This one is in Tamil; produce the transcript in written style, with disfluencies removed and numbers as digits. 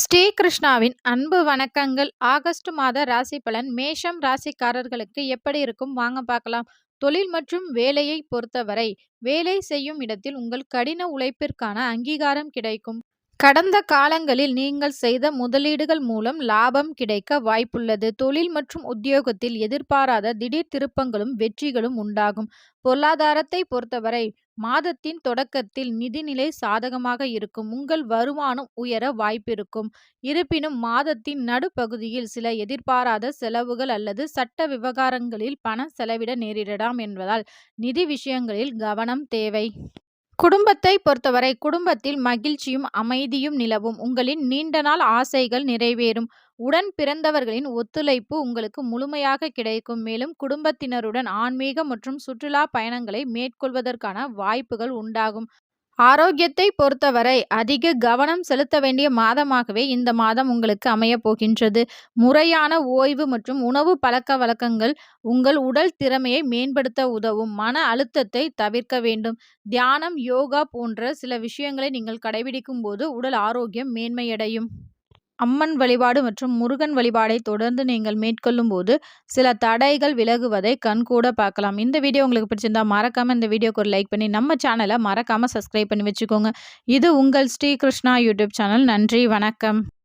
ஸ்ரீ கிருஷ்ணாவின் அன்பு வணக்கங்கள். ஆகஸ்ட் மாத ராசி பலன் மேஷம் ராசிக்காரர்களுக்கு எப்படி இருக்கும் வாங்க பார்க்கலாம். தொழில் மற்றும் வேலையை பொறுத்தவரை வேலை செய்யும் இடத்தில் உங்கள் கடின உழைப்பிற்கான அங்கீகாரம் கிடைக்கும். கடந்த காலங்களில் நீங்கள் செய்த முதலீடுகள் மூலம் லாபம் கிடைக்க வாய்ப்புள்ளது. தொழில் மற்றும் உத்தியோகத்தில் எதிர்பாராத திடீர் திருப்பங்களும் வெற்றிகளும் உண்டாகும். பொருளாதாரத்தை பொறுத்தவரை மாதத்தின் தொடக்கத்தில் நிதிநிலை சாதகமாக இருக்கும். உங்கள் வருமானம் உயர வாய்ப்பிருக்கும். இருப்பினும் மாதத்தின் நடுப்பகுதியில் சில எதிர்பாராத செலவுகள் அல்லது சட்ட விவகாரங்களில் பணம் செலவிட நேரிடலாம் என்பதால் நிதி விஷயங்களில் கவனம் தேவை. குடும்பத்தை பொறுத்தவரை குடும்பத்தில் மகிழ்ச்சியும் அமைதியும் நிலவும். உங்களின் நீண்ட நாள் ஆசைகள் நிறைவேறும். உடன் பிறந்தவர்களின் ஒத்துழைப்பு உங்களுக்கு முழுமையாக கிடைக்கும். மேலும் குடும்பத்தினருடன் ஆன்மீக மற்றும் சுற்றுலா பயணங்களை மேற்கொள்வதற்கான வாய்ப்புகள் உண்டாகும். ஆரோக்கியத்தை பொறுத்தவரை அதிக கவனம் செலுத்த வேண்டிய மாதமாகவே இந்த மாதம் உங்களுக்கு அமையப் போகின்றது. முறையான ஓய்வு மற்றும் உணவு பழக்க வழக்கங்கள் உங்கள் உடல் திறமையை மேம்படுத்த உதவும். மன அழுத்தத்தை தவிர்க்க வேண்டும். தியானம், யோகா போன்ற சில விஷயங்களை நீங்கள் கடைபிடிக்கும் போது உடல் ஆரோக்கியம் மேன்மையடையும். அம்மன் வழிபாடு மற்றும் முருகன் வழிபாடை தொடர்ந்து நீங்கள் மேற்கொள்ளும் போது சில தடைகள் விலகுவதை கண்கூட பார்க்கலாம். இந்த வீடியோ உங்களுக்கு பிடிச்சிருந்தா மறக்காம இந்த வீடியோக்கு ஒரு லைக் பண்ணி நம்ம சேனலை மறக்காம சப்ஸ்கிரைப் பண்ணி வச்சுக்கோங்க. இது உங்கள் ஸ்ரீ கிருஷ்ணா யூடியூப் சேனல். நன்றி, வணக்கம்.